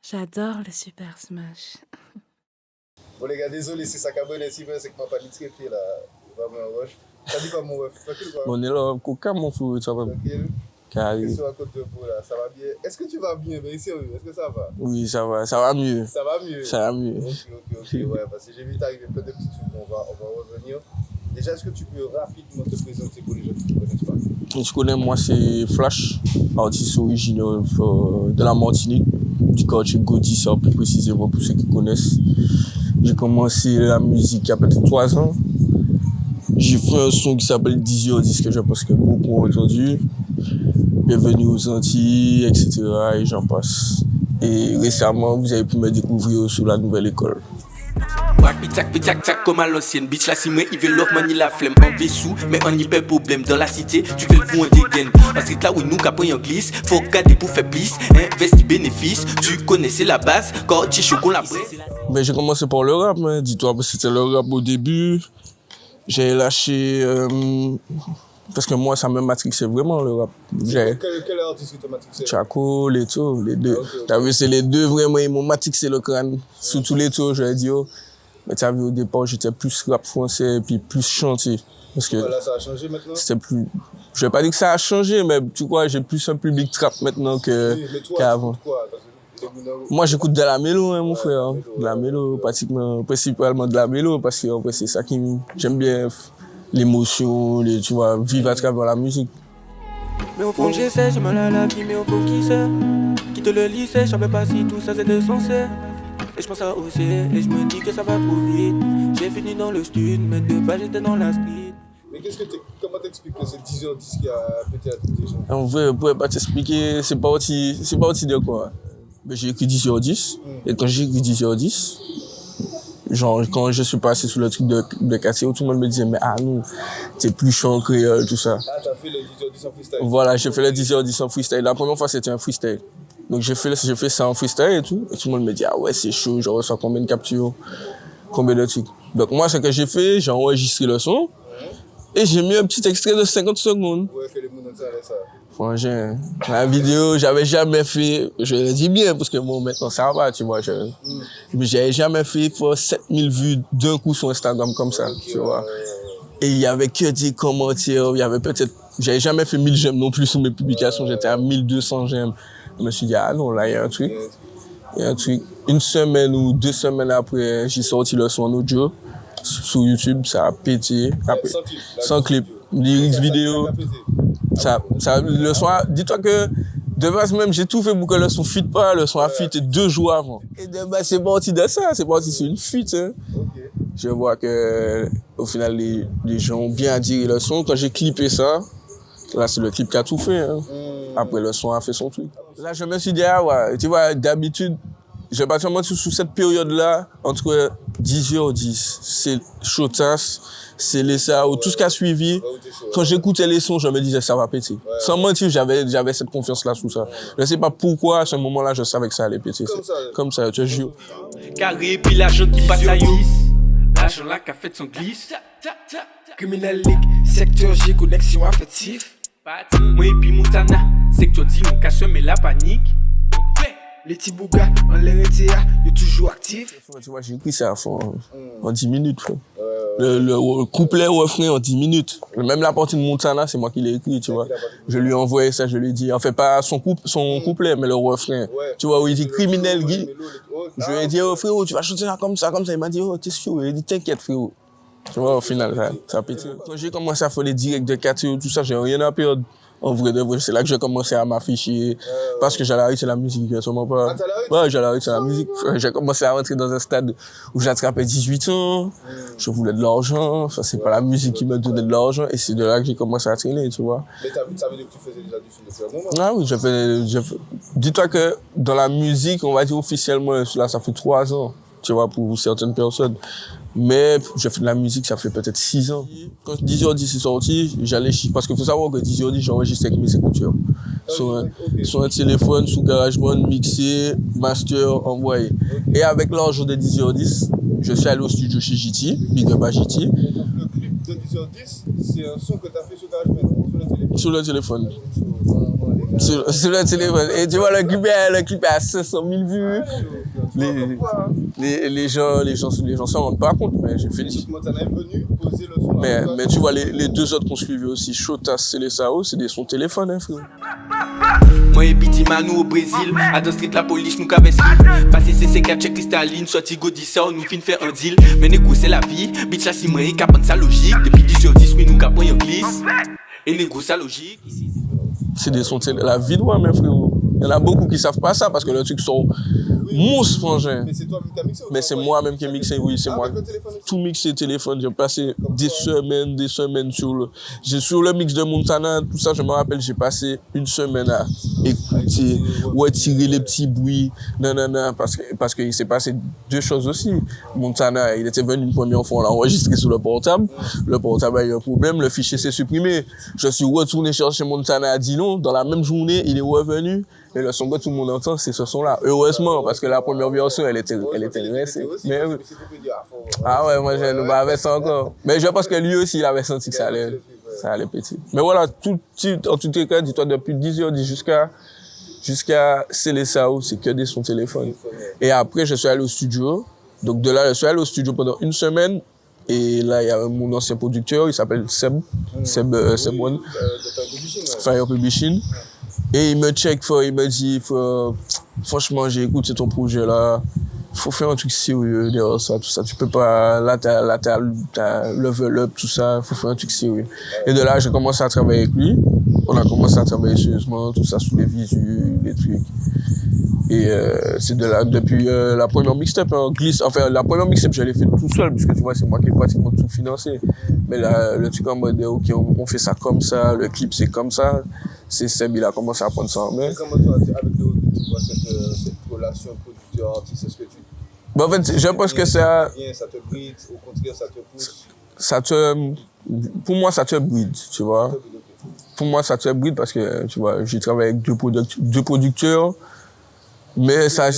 J'adore le Super Smash. Bon les gars, désolé, c'est ça cabane si c'est que ma pas traité là. Vraiment rush. Ça dit pas mon ref. On est là, coca mon fou, ça va. Carré. Sur à côté de vous là, ça va bien. Est-ce que tu vas bien, mais sérieux, est-ce que ça va? Oui, ça va mieux. Ça va mieux. Ça va mieux. Ok, ouais, parce que j'ai vu t'arriver plein de petits trucs, on va revenir. Déjà, est-ce que tu peux rapidement te présenter pour les gens qui ne te connaissent pas? Tu connais, moi c'est Flash, artiste originaire de la Martinique, du quartier Gaudissart plus précisément pour ceux qui connaissent. J'ai commencé la musique il y a peut-être 3 ans. J'ai fait un son qui s'appelle 10h10 que je pense que beaucoup ont entendu. Bienvenue aux Antilles, etc. Et j'en passe. Et récemment, vous avez pu me découvrir sur la nouvelle école. Tac comme à l'ancienne bitch, la cime, il veut love money la flemme en vaisseau, mais on y perd problème dans la cité, tu veux le fou en dégaine. Ensuite là où nous qu'après on glisse, faut regarder pour faire plus, investi bénéfice, tu connaissais la base, quand tu chocolat la presse. Mais j'ai commencé par le rap, hein. Dis-toi, c'était le rap au début. J'ai lâché, parce que moi ça me matrixait vraiment le rap. Quel artiste qui te matrixait? Chaco, Leto, les deux. Okay. T'as vu, c'est les deux vraiment, ils m'ont matrixé le crâne. Sous tous les tours, je vais dire. Mais t'as vu, au départ, j'étais plus rap français et puis plus chantier. Parce que là, ça a changé maintenant? C'était plus... Je vais pas dire que ça a changé, mais tu vois, j'ai plus un public trap maintenant qu'avant. Moi, j'écoute de la mélo, hein, mon frère. Mélo, de la mélo, principalement de la mélo, parce que en fait, c'est ça qui j'aime bien l'émotion, tu vois, vivre à travers la musique. Mais au fond, j'essaie, j'ai mal à la vie, mais au fond, qui sait? Quitte le lycée, je savais pas si tout ça c'était censé. Et je pense à oser, et je me dis que ça va trop vite. J'ai fini dans le studio, mais de base j'étais dans la street. Mais comment t'expliques que c'est 10h10 qui a pété à toutes les gens? En vrai, je pourrais pas t'expliquer, c'est pas aussi de quoi. Mais j'ai écrit 10h10, et quand j'ai écrit 10h10, genre, quand je suis passé sur le truc de quartier, tout le monde me disait, mais non, t'es plus chant créole, tout ça. Ah, t'as fait le 10h10 en freestyle? Voilà, j'ai fait le 10h10 en freestyle. La première fois, c'était un freestyle. Donc j'ai fait ça en freestyle et tout le monde me dit ah ouais c'est chaud, je reçois combien de captures, combien de trucs. Donc moi ce que j'ai fait, j'ai enregistré le son et j'ai mis un petit extrait de 50 secondes. Ouais, que les gens entendent ça. Franchement, la vidéo, j'avais jamais fait, je le dis bien parce que bon maintenant ça va, tu vois, mais j'avais jamais fait pour 7000 vues d'un coup sur Instagram comme ça, okay, tu vois. Et il y avait que des commentaires, il y avait j'avais jamais fait 1000 j'aime non plus sur mes publications, j'étais à 1200 j'aime. Je me suis dit, ah non, là, il y a un truc. Une semaine ou 2 semaines après, j'ai sorti le son en audio. Sur YouTube, ça a pété. Sans clip. Lyrics vidéo. Le son dis-toi que, de base même, j'ai tout fait pour que le son fit pas. Le son a fité 2 jours avant. Et de base, c'est parti de ça. C'est parti sur une fuite. Hein. Okay. Je vois que, au final, les gens ont bien adhéré le son. Quand j'ai clippé ça, là, c'est le clip qui a tout fait. Hein. Après, le son a fait son truc. Là, je me suis dit, ah ouais, tu vois, d'habitude, je vais pas te mentir, sous cette période-là, entre 10h10, c'est Chotas, c'est les Sao, tout ce qui a suivi. Quand j'écoutais les sons, je me disais, ça va péter. Sans mentir, j'avais cette confiance-là sous ça. Je ne sais pas pourquoi, à ce moment-là, je savais que ça allait péter. Comme ça, tu jure. Carré, puis l'argent qui passe à you. L'argent là qui a fait son glisse. Criminal League, secteur G, connexion affective. Moi et puis Moutana, c'est que tu dis mon casse mais la panique. Les petits bougas en l'air était il est toujours actif. Tu vois, j'ai écrit ça en 10 minutes. Le couplet refrain en 10 minutes. Même la partie de Montana, c'est moi qui l'ai écrit, tu vois. Je lui ai envoyé ça, je lui ai dit, en fait pas son couplet, mais le refrain. Tu vois, où il dit criminel Guy. Je lui ai dit, oh frérot, tu vas chanter ça comme ça. Il m'a dit, oh t'es sûr? Il a dit, t'inquiète frérot. Tu vois, au final, ça a pété. Quand j'ai commencé à faire les directs de quartier, tout ça, j'ai rien à perdre. En vrai de vrai, c'est là que j'ai commencé à m'afficher. Parce que j'allais arrêter la musique, sûrement pas. Ah, t'allais arrêter? Ouais, j'allais arrêter la musique. J'ai commencé à rentrer dans un stade où j'attrapais 18 ans. Je voulais de l'argent. Ça, c'est pas la musique qui me donnait de l'argent. Et c'est de là que j'ai commencé à traîner, tu vois. Mais ça veut dire que tu faisais déjà du film depuis un moment? Ah oui, dis-toi que dans la musique, on va dire officiellement, là, ça fait 3 ans. Tu vois, pour certaines personnes. Mais j'ai fait de la musique, ça fait peut-être 6 ans. Quand 10h10 est sorti, j'allais parce qu'il faut savoir que 10h10, j'enregistre avec mes écouteurs. Sur un téléphone, sous GarageBand, mixé, master, envoyé. Et avec l'argent de 10h10, je suis allé au studio chez JT, Big Up à JT. Donc le clip de 10h10, c'est un son que tu as fait sur GarageBand, sur le téléphone? Sur le téléphone. Sur le téléphone. Et tu vois, le clip est à 500 000 vues. Les gens s'en rendent pas compte, mais j'ai fait. Montana est venu poser le son. Mais tu vois, les deux autres qu'on suivait aussi, Chotas, Célessao, c'est des sons téléphone, hein, frère. Moi et Biti Manu au Brésil, à dans street la police nous qu'avait skill. Passé CC4 check cristalline, sorti Godissa, nous fin faire un deal. Mais négocier la vie, bitch la si moi capant sa logique. Depuis 10 sur 10, oui nous capons yon glisse. Et négocier sa logique. C'est des sons télé, la vie de moi, mes frérot. Il y en a beaucoup qui savent pas ça parce que le truc sont monstres, frangin. Mais c'est toi-même qui as mixé? Mais c'est moi-même qui ai mixé, oui, c'est moi. Tout mixé téléphone, j'ai passé des semaines sur le mix de Montana, tout ça, je me rappelle, j'ai passé une semaine à écouter, ouais, tirer les petits bruits, nanana, parce qu'il s'est passé deux choses aussi. Montana, il était venu une première fois, on l'a enregistré sur le portable a eu un problème, le fichier s'est supprimé. Je suis retourné chercher Montana à Dillon, dans la même journée, il est revenu. Et le son que tout le monde entend, c'est ce son-là. Heureusement, parce que la première version, elle était restée. Mais oui. Ah ouais, moi, je ne avec ça encore. Mais je pense que lui aussi, il avait senti que ça allait péter. Mais voilà, en tout cas, dis-toi, depuis 10h10 jusqu'à Célessao, c'est que des sons téléphone. Et après, je suis allé au studio. Donc de là, je suis allé au studio pendant une semaine. Et là, il y a mon ancien producteur, il s'appelle Seb One. Fire Publishing. Et il me check, il me dit, franchement, j'ai écouté ton projet là, faut faire un truc sérieux derrière ça, tout ça. Tu peux pas, là, t'as level up, tout ça, faut faire un truc sérieux. Et de là, j'ai commencé à travailler avec lui. On a commencé à travailler sérieusement, tout ça, sous les visuels, les trucs. Et c'est de là, depuis la première mixtape, la première mixtape, je l'ai fait tout seul, puisque tu vois, c'est moi qui ai pratiquement tout financé. Mais là, le truc en mode, ok, on fait ça comme ça, le clip c'est comme ça, c'est Seb, il a commencé à prendre ça en main. Et comment toi, avec le recul, tu vois cette relation producteur-artiste, est-ce que tu... Bon, en fait, je pense que ça... Ça te bride, au contraire, ça te pousse. Pour moi, ça te bride, tu vois. Pour moi, ça te bride parce que, tu vois, j'ai travaillé avec deux producteurs. Mais ça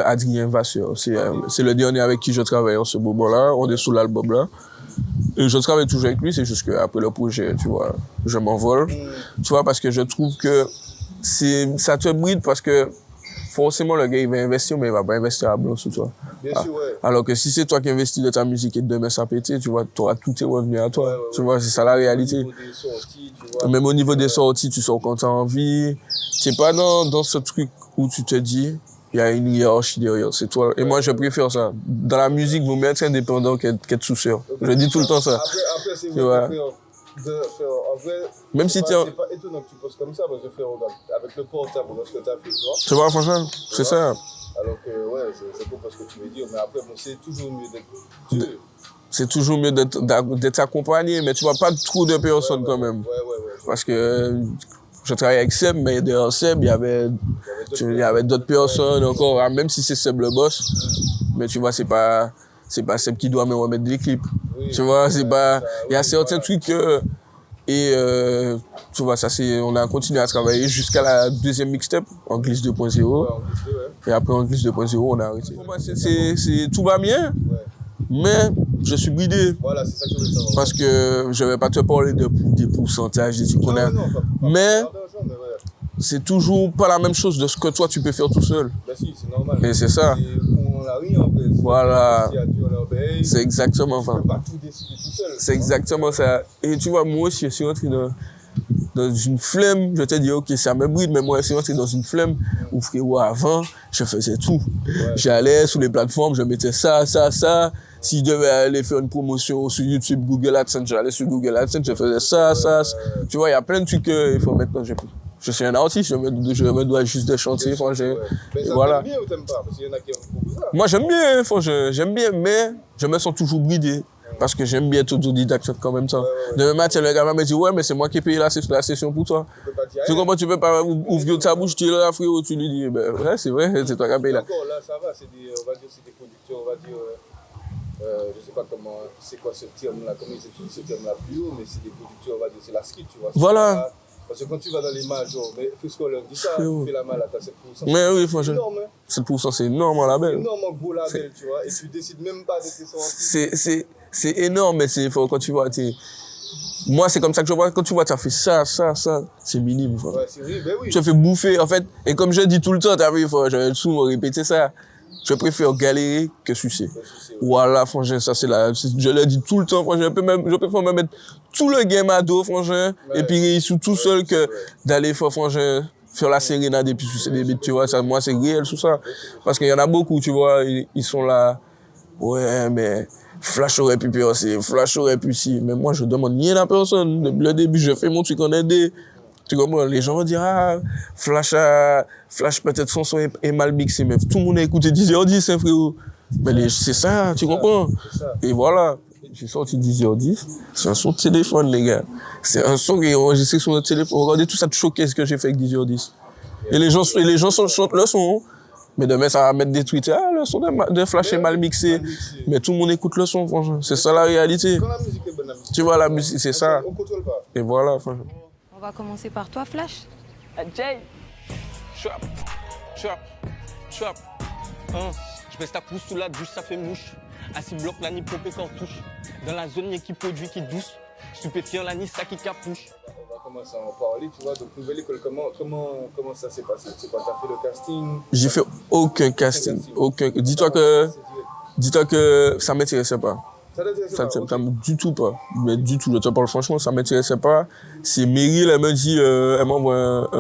Adrien Vasseur, c'est le dernier avec qui je travaille en ce moment-là. On est sous l'album là. Et je travaille toujours avec lui, c'est juste qu'après le projet, tu vois, je m'envole. Tu vois, parce que je trouve que ça te bride parce que forcément le gars il va investir, mais il va pas investir à blanc sur toi. Bien sûr, ouais. Alors que si c'est toi qui investis de ta musique et demain ça péter, tu vois, tu auras tous tes revenus à toi. Tu vois, c'est ça la réalité. Même au niveau des sorties, tu sors quand tu as envie. C'est pas dans ce truc où tu te dis, il y a une hiérarchie derrière, c'est toi. Et moi, je préfère ça. Dans la musique, vous mettez indépendant qu'être sous-sœur. Je dis tout le temps ça. Après c'est vrai en vrai, même si c'est pas étonnant que tu poses comme ça, parce que avec le portable, lorsque tu as fait, tu vois. Tu vois, franchement, c'est ça. Alors que, ouais, je comprends ce que tu veux dire, mais après, bon, c'est toujours mieux d'être... C'est toujours mieux d'être accompagné, mais tu vois pas trop de personnes quand même. Ouais. Parce que je travaillais avec Seb, mais derrière Seb, il y avait d'autres personnes encore, même si c'est Seb le boss. Mais tu vois, c'est pas Seb qui doit me remettre des clips. Oui, tu vois, c'est pas, il y a certains trucs que, tu vois, on a continué à travailler jusqu'à la deuxième mixtape, en glisse 2.0. Et après, en glisse 2.0, on a arrêté. Pour moi, tout va bien. Mais je suis bridé. Voilà, c'est ça que je veux savoir. Parce que je ne vais pas te parler des pourcentages, des trucs qu'on a. Mais c'est toujours pas la même chose de ce que toi tu peux faire tout seul. Ben si, c'est normal. Et c'est ça. On a rien en fait. Voilà. C'est exactement ça. Tu peux pas tout décider tout seul. C'est exactement ça. Et tu vois, moi aussi, je suis rentré dans une flemme. Je te dis, ok, ça me bride, mais moi, je suis rentré dans une flemme où, frérot, avant, je faisais tout. Ouais. J'allais sur les plateformes, je mettais ça. Si je devais aller faire une promotion sur YouTube, Google AdSense, j'allais sur Google AdSense, je faisais ça. Tu vois, il y a plein de trucs qu'il faut maintenant. Je suis un artiste, je me dois juste de chanter. Mais ça voilà. t'aimes bien ou t'aimes pas? Parce qu'il y en a qui aiment beaucoup ça. Moi, j'aime bien, mais je me sens toujours bridé. Parce que j'aime bien être autodidacte quand même ça. Demain matin, le gars me dit, ouais, mais c'est moi qui ai payé la session pour toi. Tu comprends, tu peux pas ouvrir ta bouche, tu es là, frérot, tu lui dis, ben, ouais, c'est vrai, c'est toi qui as payé là. Encore là, ça va, on va dire, c'est des producteurs, on va dire, je sais pas comment, c'est quoi ce terme-là, comment ils utilisent ce terme-là plus haut, mais c'est des producteurs, on va dire, c'est la street, tu vois. Voilà. Parce que quand tu vas dans les majors, mais Frisco leur dit ça, tu fais la malade à 7%. Mais oui, franchement. 7%, c'est énorme à label. C'est énorme en gros label, tu vois, et tu décides même pas de tes sorties. C'est énorme, mais quand tu vois, Moi, c'est comme ça que je vois. Quand tu vois, tu as fait ça, c'est minime. Frère. Ouais, c'est vrai, ben oui. Tu te fais bouffer, en fait. Et comme je dis tout le temps, t'as vu, je vais souvent répéter ça. Je préfère galérer que sucer. Voilà, frangin, ça c'est là. Je le dis tout le temps, frangin. Je préfère me mettre tout le game à dos, frangin, et puis réussir tout seul que d'aller faire, frangin, faire la sérénade et puis sucer des bites, tu vois. Ça, moi, c'est réel, tout ça. Parce qu'il y en a beaucoup, tu vois, ils sont là. Ouais, mais Flash aurait pu percer, Flash aurait pu si. Mais moi, je demande rien à personne. Depuis le début, je fais mon truc en aidé. Tu comprends? Les gens vont dire, ah, Flash peut-être son son est mal mixé, mais tout le monde a écouté 10h10, hein, frérot. Mais c'est ça, tu comprends? Et voilà. J'ai sorti 10h10. C'est un son de téléphone, les gars. C'est un son qui est enregistré sur notre téléphone. Regardez tout ça de choqué ce que j'ai fait avec 10h10. Et les gens chantent le son. Mais demain, ça va mettre des tweets. Ah, le son de Flash est mal mixé. Mais tout le monde écoute le son, franchement. C'est ça la réalité. Quand la musique est bonne, la musique. Tu vois, la musique, c'est ça. On contrôle pas. Et voilà, franchement. On va commencer par toi, Flash. Jay. Chop. Je baisse ta pousse sous la douche, ça fait mouche. Assis bloc, la ni pompé cartouche. Dans la zone, y'a qui produit, qui douce. Stupéfiant, la ni ça qui capouche. On va commencer à en parler, tu vois. Donc, nouvelle école, comment ça s'est passé? C'est quoi, t'as fait le casting? J'ai fait aucun casting. Aucun. Dis-toi que ça m'intéressait pas. Ça t'intéressait pas? Du tout pas. Mais du tout, je te parle franchement, ça m'intéressait pas. C'est Meryl, elle me dit, elle m'envoie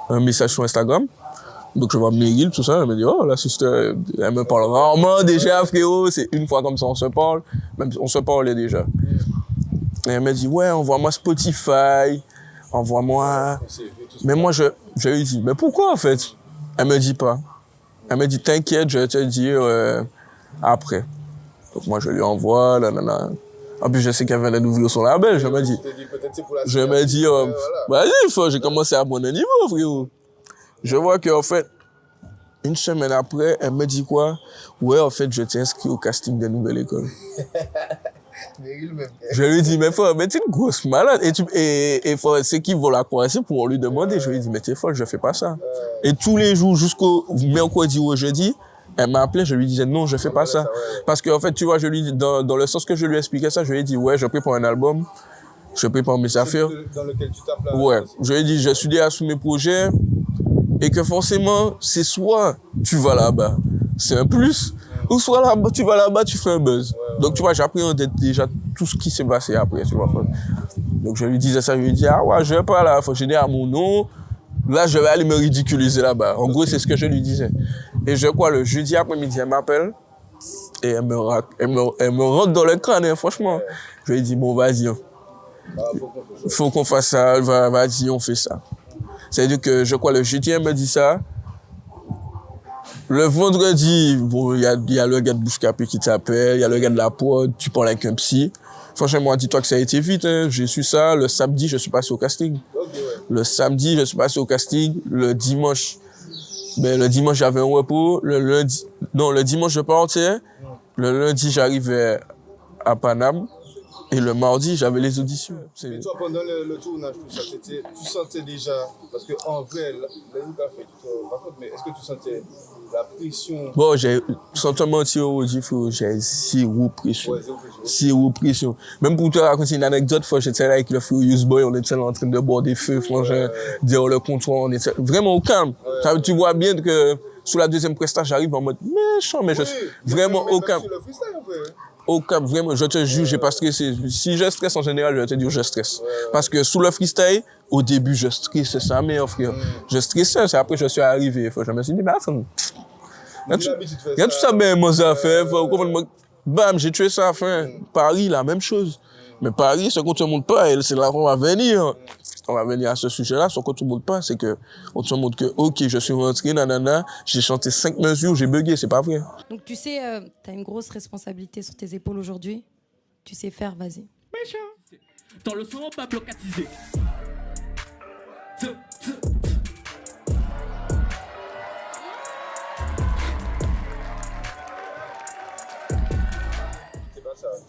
un message sur Instagram. Donc je vois Meryl, tout ça, elle me dit, oh, la sister, elle me parle rarement déjà, frérot, c'est une fois comme ça, on se parle. Même on se parlait déjà. Et elle me dit, ouais, envoie-moi Spotify, envoie-moi... Mais moi, je lui dis, mais pourquoi en fait? Elle me dit pas. Elle me dit, t'inquiète, je vais te dire après. Donc moi, je lui envoie, nanana. En plus, je sais qu'elle vient d'ouvrir son label, je me dis, vas-y, j'ai commencé à mon niveau, frérot. Je vois qu'en fait, une semaine après, elle me dit quoi? Ouais, en fait, je t'ai inscrit au casting de Nouvelle École. Je lui dis, mais frère, mais t'es une grosse malade. Et c'est qui va la croiser pour lui demander. Je lui dis, mais t'es folle, je fais pas ça. Et tous les jours, jusqu'au mercredi ou au jeudi, elle m'appelait, je lui disais, non, je fais pas ça. Parce qu'en fait, tu vois, je lui dis, dans le sens que je lui expliquais ça, je lui ai dit, ouais, je prépare un album, je prépare mes affaires. Dans lequel tu tapes là. Ouais. Je lui ai dit, je suis derrière sous mes projets. Et que forcément, c'est soit tu vas là-bas, c'est un plus, ou soit là-bas, tu vas là-bas, tu fais un buzz. Donc, tu vois, j'appréhende déjà tout ce qui s'est passé après, tu vois. Donc, je lui disais ça, je lui dis, ah ouais, je vais pas là, faut que je dise à mon nom. Là, je vais aller me ridiculiser là-bas. En gros, c'est ce que je lui disais. Et je crois, le jeudi après-midi, elle m'appelle, et elle me rentre dans le crâne, hein, franchement. Je lui dis, bon, vas-y, hein. Faut qu'on fasse ça, vas-y, on fait ça. C'est-à-dire que, je crois, le jeudi, elle me dit ça. Le vendredi, bon, il y a le gars de Bouscapé qui t'appelle, il y a le gars de la prod, tu parles avec un psy. Franchement, dis-toi que ça a été vite, hein. J'ai su ça. Le samedi, je suis passé au casting. Le samedi, je suis passé au casting. Le dimanche, j'avais un repos. Le dimanche, je partais. Le lundi, j'arrivais à Paname. Et le mardi, j'avais les auditions. Mais toi, pendant le tournage, tout ça, tu sentais déjà, parce qu'en vrai, là, nous t'as fait, tu te racontes, mais est-ce que tu sentais la pression? Bon, sans te mentir, j'ai zéro pression. Ouais, zéro pression. Zéro pression. Même pour te raconter une anecdote, j'étais là avec le Furious Boy, on était là en train de boire des feux, franchement, dire le comptoir, on était vraiment au calme. Tu vois bien que sous la deuxième prestation, j'arrive en mode méchant, mais je suis vraiment au calme. Au cap, vraiment, je te jure, j'ai pas stressé. Si je stresse en général, je vais te dire, je stresse. Parce que sous le freestyle, au début, je stressais, c'est ça, meilleur frère. Je stressais, c'est après que je suis arrivé. Je me suis dit, mais attends, regarde tout ça, ben, moi, ça fait, bam, j'ai tué ça à la fin. Paris, la même chose. Mais Paris, ce qu'on te montre pas, c'est là qu'on va venir. On va venir à ce sujet-là, ce qu'on te montre pas, c'est que, on te montre que, ok, je suis rentré, nanana, j'ai chanté 5 mesures, j'ai bugué, c'est pas vrai. Donc tu sais, t'as une grosse responsabilité sur tes épaules aujourd'hui. Tu sais faire, vas-y. Méchant. Dans le son, pas blocatisé.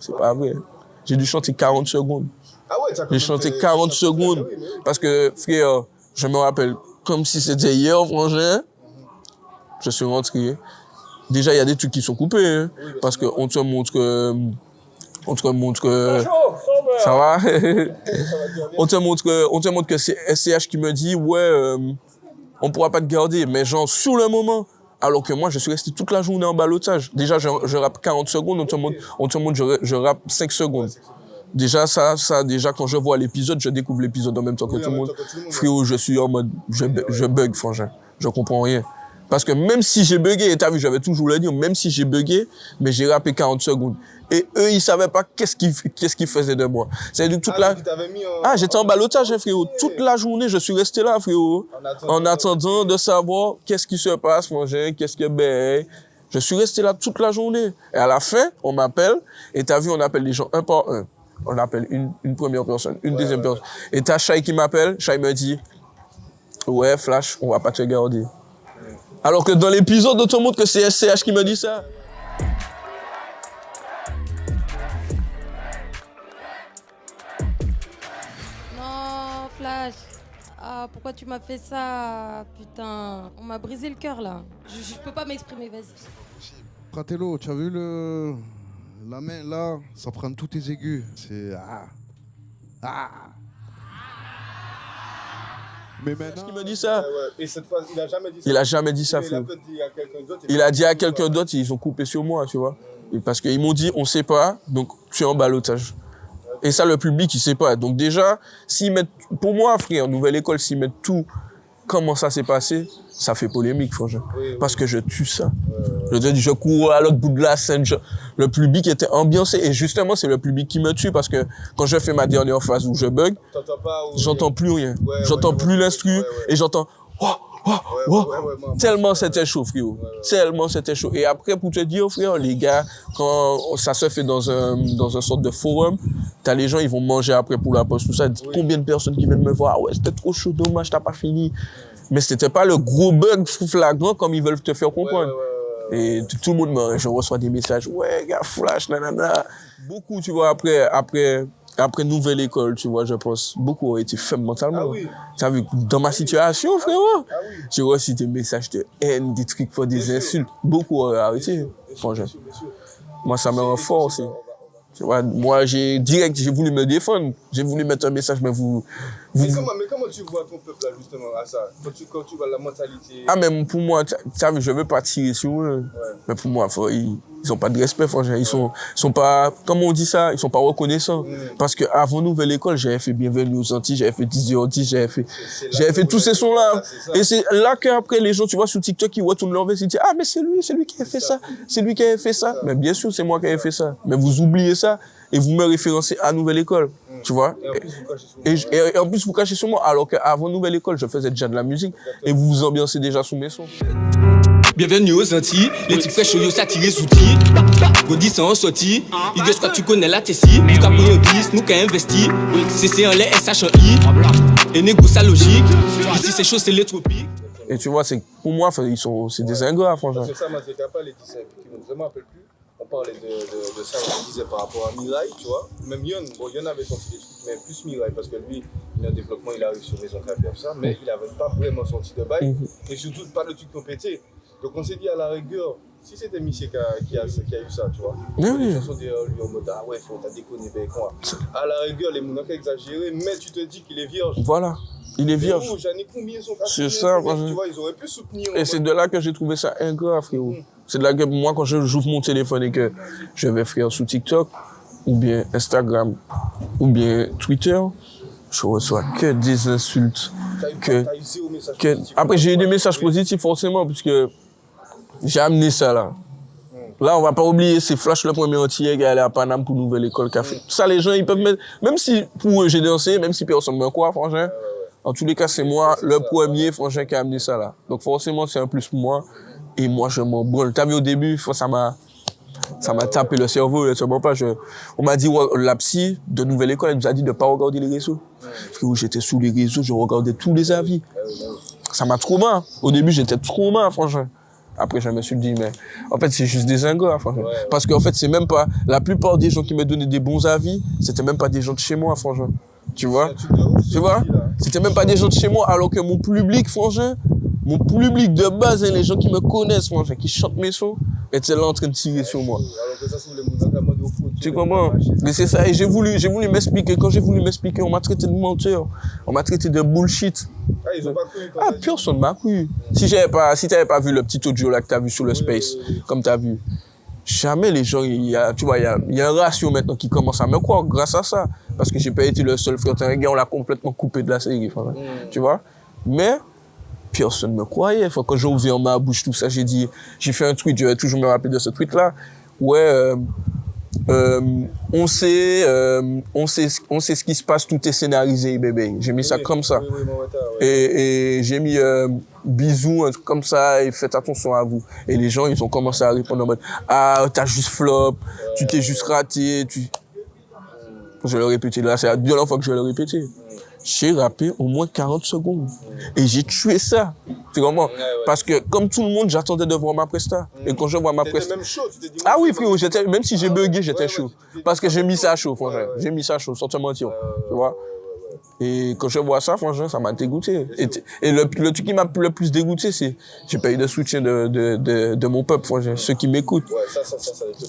C'est pas vrai. J'ai dû chanter 40 secondes. Ah ouais, j'ai chanté 40 secondes. Parce que, frère, je me rappelle, comme si c'était hier, franchement, je suis rentré. Déjà, il y a des trucs qui sont coupés, hein, parce qu'on te montre... Ça va? On te montre que c'est SCH qui me dit, ouais, on pourra pas te garder, mais genre, sur le moment, alors que moi, je suis resté toute la journée en ballottage. Déjà, je rappe 40 secondes, on te montre, je rappe 5 secondes. Déjà, déjà, quand je vois l'épisode, je découvre l'épisode en même temps que tout le monde. Frérot, je suis en mode, je bug, frangin. Je comprends rien. Parce que même si j'ai bugué, et t'as vu, j'avais toujours le dire, même si j'ai bugué, mais j'ai rappé 40 secondes. Et eux, ils savaient pas qu'est-ce qu'ils faisaient de moi. C'est-à-dire toute j'étais en ballottage, hein, frérot. Toute la journée, je suis resté là, frérot. En attendant de savoir qu'est-ce qui se passe, frangin, je suis resté là toute la journée. Et à la fin, on m'appelle, et t'as vu, on appelle les gens un par un. On appelle une première personne, une deuxième personne. Et t'as Shai qui m'appelle, Shai me dit, ouais, Flash, on va pas te garder. Alors que dans l'épisode, on te montre que c'est SCH qui me dit ça. Non, Flash. Ah, pourquoi tu m'as fait ça? Putain, on m'a brisé le cœur là. Je peux pas m'exprimer, vas-y. Fratello, tu as vu la main là? Ça prend tous tes aigus. C'est... Mais maintenant... Qui me dit ça? Et cette fois, il a jamais dit ça. Il a jamais dit ça, frère. Il a dit à quelqu'un d'autre, ils ont coupé sur moi, tu vois. Et parce qu'ils m'ont dit, on sait pas, donc tu es en ballottage. Et ça, le public, il sait pas. Donc déjà, s'ils mettent, pour moi, frère, en nouvelle école, s'ils mettent tout, comment ça s'est passé, ça fait polémique, franchement. Parce que je tue ça. Je cours à l'autre bout de la scène. Le public était ambiancé. Et justement, c'est le public qui me tue parce que quand je fais ma dernière phase où je bug, j'entends plus rien. J'entends plus l'instru et j'entends tellement c'était chaud, frérot. Tellement c'était chaud. Et après, pour te dire, frère, les gars, quand ça se fait dans un sorte de forum, t'as les gens, ils vont manger après pour la pause, tout ça. Combien de personnes qui viennent me voir? Ah ouais, c'était trop chaud, dommage, t'as pas fini. Mais c'était pas le gros bug flagrant comme ils veulent te faire comprendre. Et tout le monde je reçois des messages, ouais, gars, Flash, nanana. Beaucoup, tu vois, après nouvelle école, tu vois, je pense, beaucoup ont été faibles mentalement. Tu as vu, dans ma situation, frérot, j'ai reçu des messages de haine, des trucs pour des insultes. Beaucoup ont arrêté, franchement. Moi, ça me rend fort aussi. Tu vois, moi, j'ai voulu me défendre. J'ai voulu mettre un message, mais Mais comment tu vois ton peuple, là, justement, à ça? Quand tu vois la mentalité... Ah, mais pour moi, tu sais, je veux pas tirer sur eux. Mais pour moi, ils ont pas de respect, franchement. Ils sont pas, comment on dit ça? Ils sont pas reconnaissants. Parce que avant Nouvelle École, j'avais fait Bienvenue aux Antilles, j'avais fait 10h10, j'avais fait tous ces sons-là. Et c'est là qu'après, les gens, tu vois, sur TikTok, ils retournent leur veste, ils disent, ah, mais c'est lui qui a fait ça. C'est lui qui a fait ça. Mais bien sûr, c'est moi qui ai fait ça. Mais vous oubliez ça et vous me référencez à Nouvelle École. Tu vois? Et en plus, vous cachez sur moi. Alors qu'avant Nouvelle École, je faisais déjà de la musique et vous vous ambiancez déjà sous mes sons. Bienvenue aux Antilles, les types fraîches yo s'attirent sous outils. Godis sont sortis, ils disent quoi tu connais la Tessie. Nous qu'a pris un bis, nous qu'a investi. C'est en les SH en I, et négocie sa logique. Ici c'est chaud, c'est les tropiques. Et tu vois, pour moi, c'est des ingrats, franchement. Parce que ça, moi, j'étais pas les disciples, je me rappelle plus. On parlait de ça, on disait par rapport à Mirai, tu vois. Même Yon, Yon avait sorti des trucs, mais plus Mirai, parce que lui, il a un développement, il arrive sur Maison Clavier, ça, mais il n'avait pas vraiment sorti de bail, et surtout pas de trucs qui ont pété. Donc on s'est dit à la rigueur, si c'était Michel qui a eu ça, tu vois, les gens sont derrière lui en mode, ah ouais, t'as déconné, ben quoi. À la rigueur, les mounaks exagérés, mais tu te dis qu'il est vierge. Voilà. Il est vierge. C'est ça, tu vois, ils auraient pu soutenir. Et c'est de là que j'ai trouvé ça ingrat, frérot. C'est de là que moi, quand j'ouvre mon téléphone et que je vais faire sur TikTok, ou bien Instagram, ou bien Twitter, je reçois que des insultes. Après, j'ai eu des messages positifs, forcément, puisque j'ai amené ça là. Là, on va pas oublier, c'est Flash le premier entier qui est allé à Paname pour Nouvelle École Café. Ça, les gens, ils peuvent mettre, même si pour eux, j'ai dansé, même si personne ne me croit, franchement. En tous les cas, c'est moi, le premier, franchement, qui a amené ça là. Donc, forcément, c'est un plus pour moi. Et moi, je m'en branle. T'as vu au début, ça m'a tapé le cerveau, on m'a dit, la psy de Nouvelle École, elle nous a dit de pas regarder les réseaux. Frérot, j'étais sous les réseaux, je regardais tous les avis. Ça m'a trop mal. Au début, j'étais trop mal, franchement. Après, je me suis dit, mais en fait, c'est juste des ingrats, franchement. Parce qu'en fait, c'est même pas, la plupart des gens qui me donnaient des bons avis, c'était même pas des gens de chez moi, franchement. Tu vois? C'était même pas des gens de chez moi, alors que mon public, franchement, mon public de base, les gens qui me connaissent, franchement, qui chantent mes sons, étaient là en train de tirer sur moi. Alors que ça, c'est les mounaks vidéos photos. Tu comprends? Mais c'est ça, et j'ai voulu m'expliquer. Quand j'ai voulu m'expliquer, on m'a traité de menteur. On m'a traité de bullshit. Ah, ils ont pas cru quand Ah, t'as dit. personne m'a cru. Si t'avais pas vu le petit audio là que t'as vu sur le Space, comme t'as vu, jamais les gens, il y a un ratio maintenant qui commence à me croire grâce à ça. Parce que j'ai pas été le seul frère. Un gars, on l'a complètement coupé de la série. Tu vois? Mais, personne ne me croyait. Quand j'ai ouvert ma bouche, tout ça, j'ai fait un tweet, je vais toujours me rappeler de ce tweet-là. Ouais, on sait ce qui se passe, tout est scénarisé, bébé. J'ai mis ça comme ça. Et j'ai mis bisous, un truc comme ça, et faites attention à vous. Et les gens, ils ont commencé à répondre en mode, ah, t'as juste flop, tu t'es juste raté, Je l'ai répété, là, c'est la deuxième fois que je vais le répéter. J'ai rappé au moins 40 secondes. Et j'ai tué ça. Tu comprends? Parce que, comme tout le monde, j'attendais de voir ma presta. Et quand je vois ma presta. Même chaud, tu t'es dit. Ah oui, frérot, même si j'ai bugué, j'étais chaud. Parce que j'ai mis ça chaud, franchement. J'ai mis ça chaud, sans te mentir. Tu vois? Et quand je vois ça, franchement, ça m'a dégoûté. Et le truc qui m'a le plus dégoûté, c'est j'ai pas eu de soutien de mon peuple, franchement, ceux qui m'écoutent. Ouais,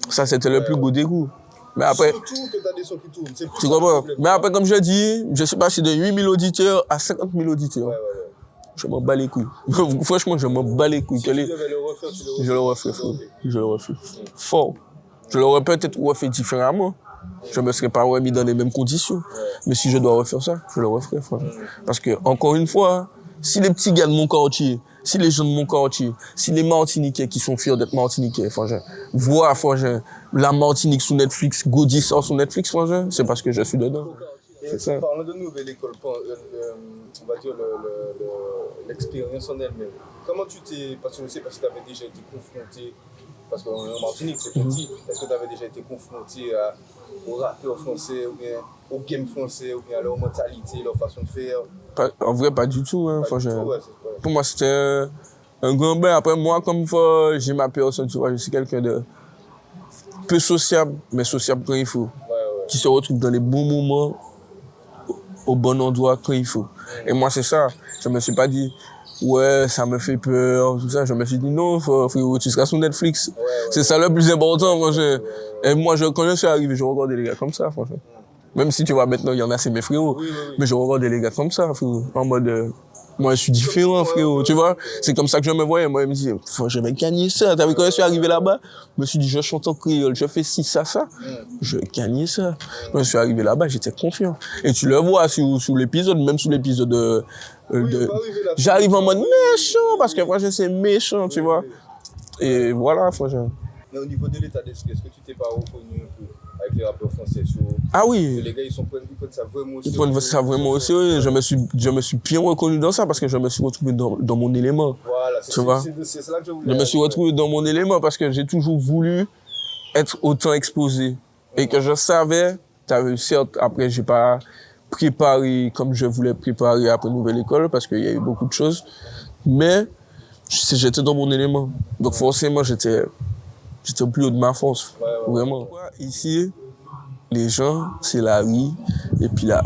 ça, c'était le plus beau dégoût. Mais après, surtout que t'as des sons qui tournent. C'est plus tu comprends? Mais après, comme je dis, je sais pas si de 8 000 auditeurs à 50 000 auditeurs. Je m'en bats les couilles. Franchement, je m'en bats les couilles. Si tu devais le refaire, je le refais, frère. Je le refais. Fort. Je l'aurais peut-être refait différemment. Je me serais pas remis dans les mêmes conditions. Mais si je dois refaire ça, je le referai, frère. Parce que, encore une fois, si les petits gars de mon quartier, si les gens de mon quartier, si les Martiniquais qui sont fiers d'être Martiniquais, voient, la Martinique sous Netflix, Gaudi sort sur Netflix, c'est parce que je suis dedans. C'est ça. Parlons de nouvelle école, on va dire l'expérience en elle-même. Comment tu t'es, parce que je sais pas si tu avais déjà été confronté, parce qu'en Martinique c'est petit, est-ce que tu avais déjà été confronté aux rappeurs français, ou bien au game français, ou bien à leur mentalité, leur façon de faire? En vrai, pas du tout. Hein, ouais, pour moi, c'était un grand bain. Après, moi, comme j'ai ma personne, tu vois, je suis quelqu'un de peu sociable, mais sociable quand il faut. Qui se retrouve dans les bons moments, au bon endroit quand il faut. Et moi, c'est ça. Je me suis pas dit, ouais, ça me fait peur, tout ça. Je me suis dit, non, frérot, tu seras sur Netflix. C'est ça le plus important, franchement. Et moi, quand je suis arrivé, je regardais les gars comme ça, franchement. Même si tu vois, maintenant, il y en a, c'est mes frérots. Mais je regardais les gars comme ça, frérot. En mode, moi, je suis différent, frérot. Tu vois, c'est comme ça que je me voyais. Moi, je me disais, je vais gagner ça. T'as vu, quand je suis arrivé là-bas, je me suis dit, je chante en créole, je fais ci, ça. Je vais gagner ça. Quand je suis arrivé là-bas, j'étais confiant. Et tu le vois sous l'épisode, même sous l'épisode j'arrive en mode méchant, parce que franchement, c'est méchant, tu vois. Et voilà, franchement. Mais au niveau de l'état d'esprit, est-ce que tu t'es pas reconnu un peu avec les rappeurs français? Ah oui. Les gars, ils prennent ça vraiment au sérieux. Ils prennent ça vraiment au sérieux. Je me suis bien reconnu dans ça parce que je me suis retrouvé dans mon élément. Voilà, c'est là que je voulais. Je me suis retrouvé dans mon élément parce que j'ai toujours voulu être autant exposé. Et que je savais, certes, après, j'ai pas préparé comme je voulais préparer après Nouvelle École parce qu'il y a eu beaucoup de choses. Mais j'étais dans mon élément. Donc forcément, j'étais au plus haut de ma force. Vraiment. Ici, les gens, c'est la vie. Et puis là,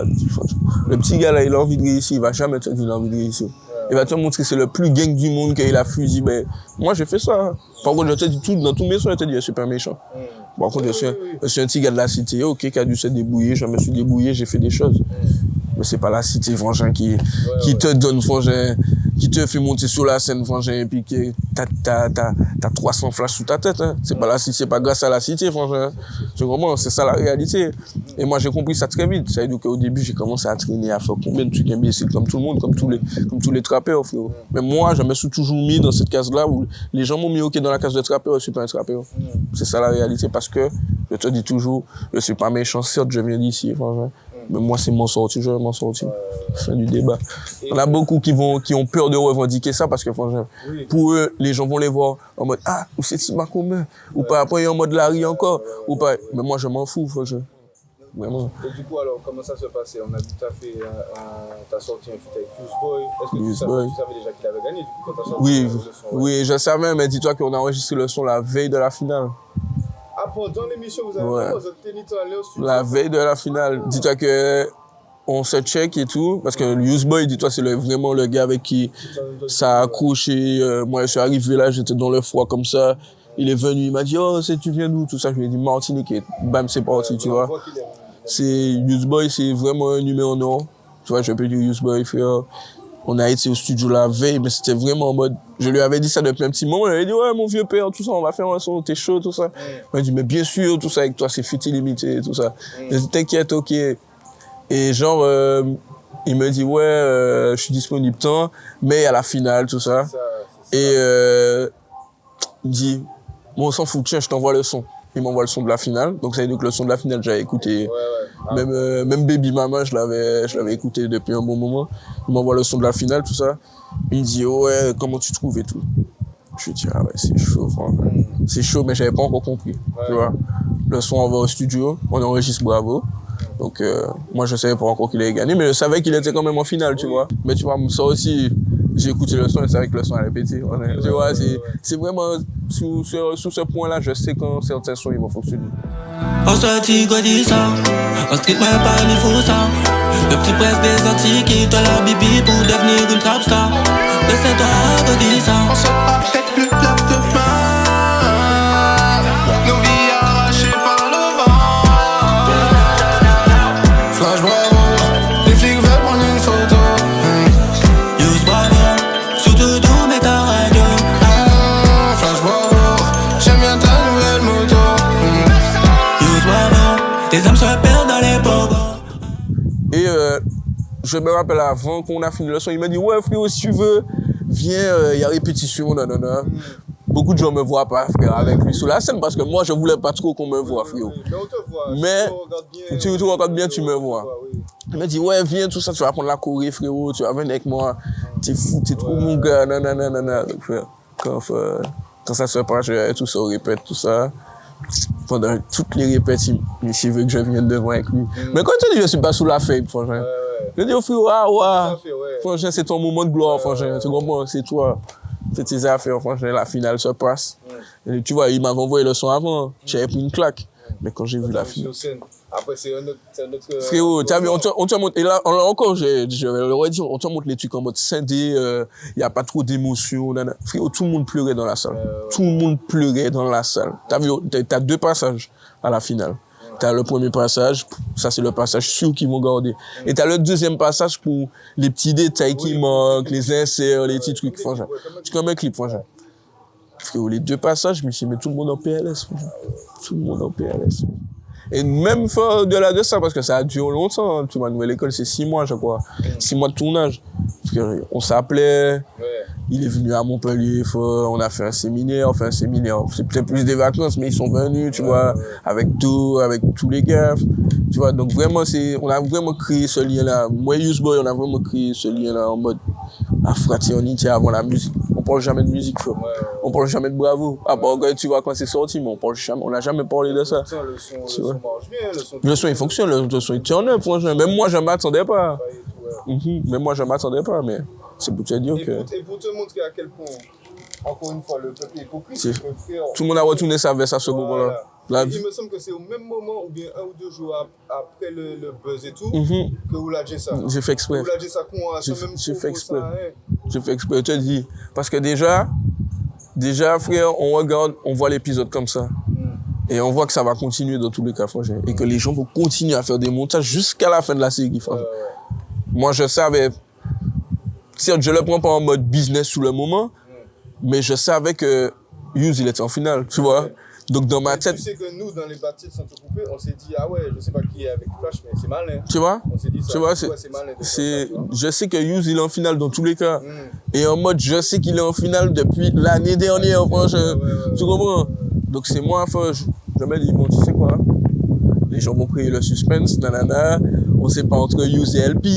le petit gars là, il a envie de réussir. Il va jamais te dire qu'il a envie de réussir. Il va te montrer que c'est le plus gang du monde, qu'il a fusil. Ben, moi, j'ai fait ça. Par contre, je te dis dans tous mes sons, je te dis, je suis pas méchant. Par contre, je suis un petit gars de la cité, ok, qui a dû se débrouiller. Je me suis débrouillé, j'ai fait des choses. Mais c'est pas la cité, frangin, qui te donne, frangin, qui te fait monter sur la scène, frangin, et puis que t'as 300 flashs sous ta tête, hein. C'est pas la cité, c'est pas grâce à la cité, frangin. Tu comprends? C'est ça la réalité. Et moi, j'ai compris ça très vite. Ça veut dire qu'au début, j'ai commencé à traîner, à faire combien de trucs imbéciles, comme tout le monde, comme tous les trappeurs, frérot. Mais moi, je me suis toujours mis dans cette case-là où les gens m'ont mis ok dans la case de trappeur, je suis pas un trappeur. C'est ça la réalité, parce que, je te dis toujours, je suis pas méchant, certes, je viens d'ici, frangin. Mais moi, c'est m'en sortir, je vais m'en sortir. Fin du débat. On a beaucoup qui ont peur de revendiquer ça parce que, franchement, pour eux, les gens vont les voir en mode, ah, ou c'est Tima commun, ou pas, après, en mode Larry encore, ou pas. Mais moi, je m'en fous, franchement. Vraiment. Et du coup, alors, comment ça se passait? On a vu que t'as sorti un feat avec Fuse Boy. Est-ce que tu savais déjà qu'il avait gagné, du coup, quand t'as sorti le son? Oui, je savais, mais dis-toi qu'on a enregistré le son la veille de la finale. Ah, pendant l'émission, vous avez tenu à l'heure studio? La veille de la finale. Dis-toi que on se check et tout, parce que Useboy, dis-toi, c'est vraiment le gars avec qui ça a accroché. Moi, je suis arrivé là, j'étais dans le froid comme ça. Il est venu, il m'a dit, oh, tu viens d'où, tout ça. Je lui ai dit, Martinique, et bam, c'est parti, tu vois. C'est, Useboy, c'est vraiment un numéro en or. Tu vois, je peux dire Useboy, frère. On a été au studio la veille, mais c'était vraiment en mode, je lui avais dit ça depuis un petit moment, il avait dit, ouais, mon vieux père, tout ça, on va faire un son, t'es chaud, tout ça. Il m'a dit, mais bien sûr, tout ça avec toi, c'est fit illimité, tout ça. J'ai dit, t'inquiète, ok. Et genre, il me dit, ouais, je suis disponible tant, mais à la finale, tout ça. Et il dit, bon, on s'en fout, tiens, je t'envoie le son. Il m'envoie le son de la finale, donc ça veut dire que le son de la finale, j'avais écouté. Même Baby Mama, je l'avais écouté depuis un bon moment. Il m'envoie le son de la finale, tout ça. Il me dit, ouais, comment tu trouves et tout. Je lui dis, ah ouais, c'est chaud, franchement. C'est chaud, mais j'avais pas encore compris, tu vois. Le son, on va au studio, on enregistre Bravo. Donc, moi, je savais pas encore qu'il allait gagner, mais je savais qu'il était quand même en finale, tu vois. Mais tu vois, ça aussi, j'ai écouté le son et c'est vrai que le son allait péter. Tu vois, c'est vraiment, sous ce point-là, je sais quand certains sons, ils vont fonctionner. On sortit quoi dit ça, on street mais pas ni fou ça. Le petit presse des Antilles qui te la bibi pour devenir une trap star. Laissez-toi quoi dit ça. On sort avec le lave de main. Nos vies arrachées par le vent. Flash bravo, les flics veulent prendre une photo. Use bravo, surtout tout met ta radio. Flash bravo, j'aime bien ta nouvelle moto. Tes âmes se perdent dans les bobos. Et je me rappelle avant qu'on a fini le son, il m'a dit, ouais frérot, si tu veux, viens, il y a répétition, nanana. Beaucoup de gens me voient pas, frère, avec lui sur la scène parce que moi, je voulais pas trop qu'on me voit, frérot. Mais on te voit. Mais tu regardes bien, tu me vois. Il m'a dit, ouais, viens, tout ça, tu vas prendre la choré, frérot, tu vas venir avec moi. T'es fou, t'es trop mon gars, nanana. Donc, frère, quand ça se passe, tout ça, on répète, tout ça. Pendant toutes les répètes, il veut que je vienne devant avec lui. Mais quand tu dis, je suis pas sous la feuille, franchement. Je dis au frérot, franchement, c'est ton moment de gloire, franchement. Tu comprends, c'est toi. C'est tes affaires, franchement, la finale se passe. Et tu vois, il m'avait envoyé le son avant, j'avais pris une claque. Mais quand j'ai vu la finale. Après, c'est un autre. Frérot, tu as vu, on te montre, et là encore, je le redis, on te montre les trucs en mode scindé, il n'y a pas trop d'émotion. Frérot, tout le monde pleurait dans la salle. Tout le monde pleurait dans la salle. T'as vu, t'as deux passages à la finale. T'as le premier passage, ça c'est le passage sûr qu'ils vont garder. Et t'as le deuxième passage pour les petits détails qui manquent, les inserts, les petits trucs, franchement. C'est comme un clip, franchement. Frérot, les deux passages, je me suis dit, mais tout le monde en PLS, franchement. Tout le monde en PLS. Et même au-delà de ça, parce que ça a duré longtemps, hein. Ma nouvelle école, c'est 6 mois, je crois. 6 mois de tournage. On s'appelait, il est venu à Montpellier, on a fait un séminaire, c'est peut-être plus des vacances, mais ils sont venus, tu vois, avec tous les gars, tu vois. Donc vraiment, on a vraiment créé ce lien-là. Moi et Useboy, on a vraiment créé ce lien-là en mode la fraternité avant la musique. On parle jamais de musique, frère. On parle jamais de Bravo. À part tu vois quand c'est sorti, mais on n'a jamais parlé de ça. Le son marche bien, le son il fonctionne, le son il turn up, franchement. Même moi, je m'attendais pas. Même moi, je m'attendais pas, mais c'est pour te dire que... Et pour te montrer à quel point, encore une fois, le peuple est hypocrite, c'est que frère... Tout le monde a retourné sa veste à ce moment-là. Il me semble que c'est au même moment, ou bien 1 ou 2 jours après le buzz et tout, que vous l'avez dit ça. J'ai fait exprès. Vous l'avez dit ça j'ai fait exprès. J'ai fait exprès, je te dis. Parce que déjà, frère, on regarde, on voit l'épisode comme ça. Et on voit que ça va continuer dans tous les cas, franchement. Et que les gens vont continuer à faire des montages jusqu'à la fin de la série, franchement. Moi, je savais, je le prends pas en mode business sous le moment, mais je savais que Use, il était en finale, tu vois. Donc, dans ma tête. Tu sais que nous, dans les bâtiments sans te couper, on s'est dit, ah ouais, je sais pas qui est avec Flash, mais c'est malin. Tu vois? On s'est dit ça. Tu vois, c'est malin. Je sais que Use, il est en finale dans tous les cas. Et en mode, je sais qu'il est en finale depuis l'année dernière, franchement. Tu comprends? Donc, c'est moi, je me dis, bon, tu sais quoi? Les gens vont créer le suspense, nanana. On sait pas entre Use et LP.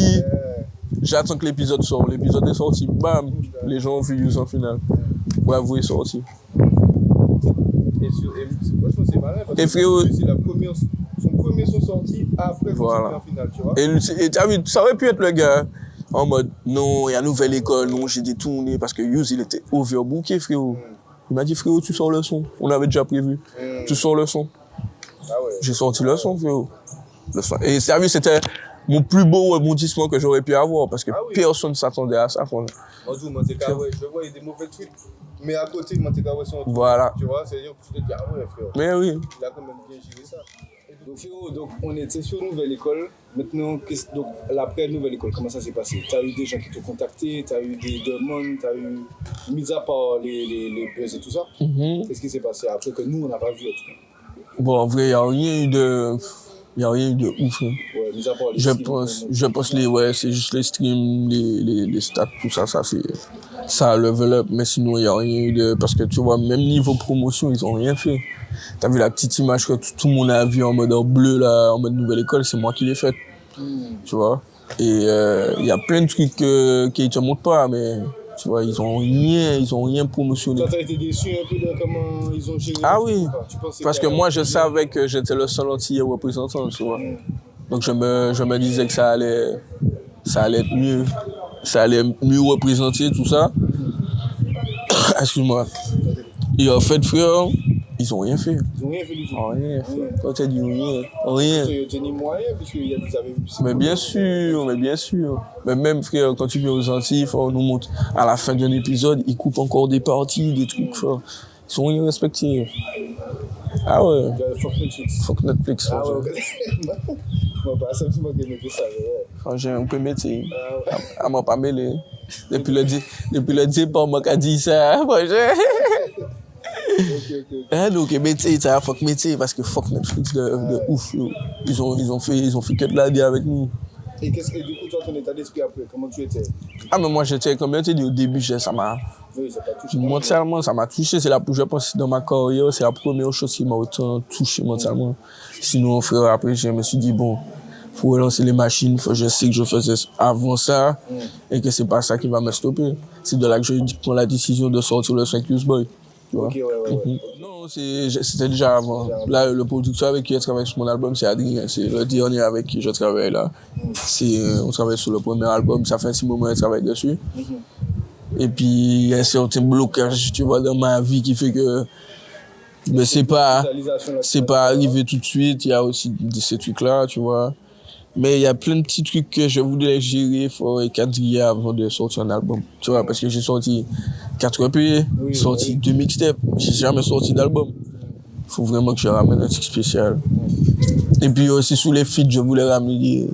J'attends que l'épisode sorte. L'épisode est sorti, bam. Les gens ont vu Use en finale. Bravo est sorti. Et franchement, c'est malin parce que c'est son premier son sorti après voilà. En finale, tu vois. Et t'as vu, ça aurait pu être le gars en mode, non, il y a nouvelle école, non, j'ai détourné parce que Use, il était overbooké, frérot. Il m'a dit, frérot, tu sors le son. On avait déjà prévu. Tu sors le son. Ah ouais. J'ai sorti le son, frérot. Le son. Et t'as vu, c'était mon plus beau rebondissement que j'aurais pu avoir parce que personne ne s'attendait à ça, franchement. Moi, je vois, il y a des mauvais tweets. Mais à côté, il m'a dit son truc. Voilà. Tu vois, c'est-à-dire que tu te dis, ah ouais, frère. Mais oui. Il a quand même bien géré ça. Donc, frérot, donc, on était sur Nouvelle École. Maintenant, donc, l'après Nouvelle École, comment ça s'est passé? Tu as eu des gens qui t'ont contacté, tu as eu des demandes, tu as eu, mis à part les buzz et tout ça. Qu'est-ce qui s'est passé après que nous, on n'a pas vu en tout cas? Bon, en vrai, il n'y a rien eu de ouf. Hein. Ouais, mis à part les je pense c'est juste les streams, les stats, tout ça, ça level up. Mais sinon, il n'y a rien eu de, parce que tu vois, même niveau promotion, ils n'ont rien fait. T'as vu la petite image que tout le monde a vu en mode bleu, là, en mode Nouvelle École, c'est moi qui l'ai faite. Tu vois. Et il y a plein de trucs qu'ils ne te montrent pas, mais tu vois, ils ont rien promotionné. Toi, t'as été déçu un peu de comment ils ont géré? Ah oui, parce que moi, je savais que j'étais le seul antillais représentant, tu vois. Donc je me disais que ça allait être mieux. Ça allait mieux représenter tout ça. Excuse-moi. Et en fait, frère, ils ont rien fait. Ils ont rien fait du tout. Rien fait. Quand tu as dit rien. Tu as tenu moyen, puisqu'ils avaient vu. Mais bien sûr. Mais même, frère, quand tu viens aux Antilles, on nous montre, à la fin d'un épisode, ils coupent encore des parties, des trucs, frère. Ils sont rien respectés. Ah ouais. Fuck Netflix. Ah ouais, bon, bah, ça me fait mettre ça, ouais. J'ai un peu métier. Ah, m'a pas mêlé. Depuis le départ, moi, qui a dit ça, moi, donc, métier, ça, fuck métier, parce que fuck Netflix de ouf, yo. Ils ont fait que de la vie avec nous. Et qu'est-ce que, du coup, toi, ton état d'esprit après, comment tu étais? Ah, mais moi, j'étais, comme tu dit au début, ça m'a. Oui, ça t'a touché. Mentalement, ça m'a touché. Je pense, dans ma carrière, c'est la première chose qui m'a autant touché mentalement. Sinon, frère, après, je me suis dit, bon, faut relancer les machines, je sais que je faisais avant ça, et que c'est pas ça qui va me stopper. C'est de là que je prends la décision de sortir le 5 Use Boy. Tu vois? Okay, ouais. Non, c'était déjà avant. Là, le producteur avec qui je travaille sur mon album, c'est Adrien. C'est le dernier avec qui je travaille là. On travaille sur le premier album, ça fait un 6 mois que je travaille dessus. Et puis, il y a un certain blocage, tu vois, dans ma vie qui fait que mais c'est pas arrivé tout de suite. Il y a aussi ces trucs-là, tu vois. Mais il y a plein de petits trucs que je voulais gérer et quadriller avant de sortir un album. Tu vois, parce que j'ai sorti 4 EP, sorti 2 mixtapes. J'ai jamais sorti d'album. Il faut vraiment que je ramène un truc spécial. Et puis aussi sous les feats, je voulais ramener des...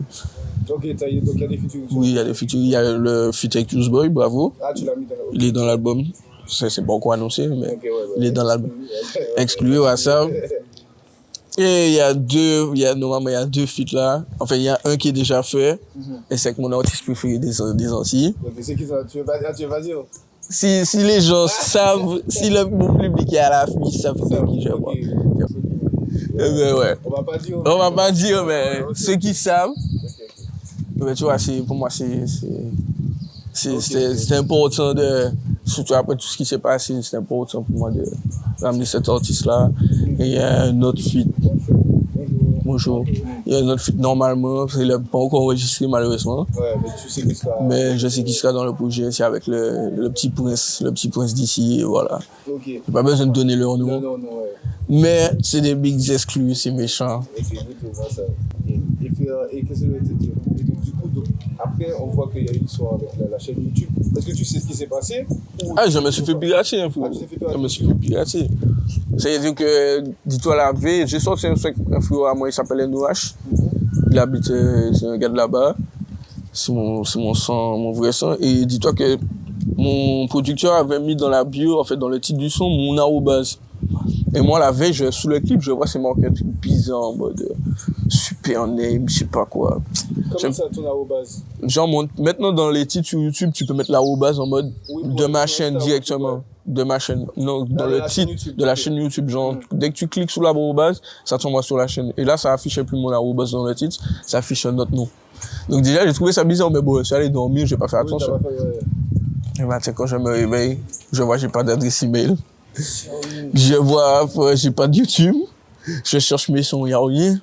Ok, donc il y a des feats. Oui, il y a des feats. Il y a le feat avec Use Boy, bravo. Ah, tu l'as mis dans l'album. Il est dans l'album. C'est pas encore annoncé, mais il est dans l'album. Exclu WhatsApp. Et il y a deux feats là. Enfin, il y a un qui est déjà fait. Et c'est avec mon artiste préféré des Antilles. Donc, c'est qui ça? Tu veux pas dire? Si les gens savent, si mon public est à la fin, ils savent qui je vois. Ouais. On va pas dire, mais ceux qui savent. Mais tu vois, pour moi, c'est important de, surtout après tout ce qui s'est passé, c'est important pour moi de ramener cet artiste-là. Et il y a un autre feat. Bonjour. Il y a un autre feat normalement, il n'est pas encore enregistré malheureusement. Ouais, mais tu sais qui sera. Mais je sais qui sera dans le projet, c'est avec le petit prince d'ici, voilà. Ok. J'ai pas besoin de donner leur nom. Non, ouais. Mais c'est des bigs exclus, c'est méchant. Ok, exactement ça. Et qu'est-ce que je vais te dire? Et donc, du coup, après, on voit qu'il y a une histoire avec la chaîne YouTube. Est-ce que tu sais ce qui s'est passé? Ah, je me suis fait pirater un peu. Je me suis fait pirater. C'est-à-dire que, dis-toi la veille, j'ai sorti un frère à moi, il s'appelle NOH. Il habite, c'est un gars de là-bas. C'est mon vrai sang. Et dis-toi que mon producteur avait mis dans la bio, en fait, dans le titre du son, mon arrobase. Et moi, la veille, sous le clip, je vois c'est marqué un truc bizarre en mode super name, je sais pas quoi. Comment ça, ton arrobase? Genre, maintenant, dans les titres sur YouTube, tu peux mettre l'arrobase en mode de ma chaîne directement. De ma chaîne. Non, dans le titre de la chaîne YouTube. Genre, dès que tu cliques sur l'arrobase, ça t'envoie sur la chaîne. Et là, ça affiche plus mon arrobase dans le titre, ça affiche un autre nom. Donc, déjà, j'ai trouvé ça bizarre, mais bon, je suis allé dormir, j'ai pas fait attention. Et bah, tu sais, quand je me réveille, je vois, j'ai pas d'adresse email. Je vois, j'ai pas de YouTube. Je cherche mes sons, il n'y a rien.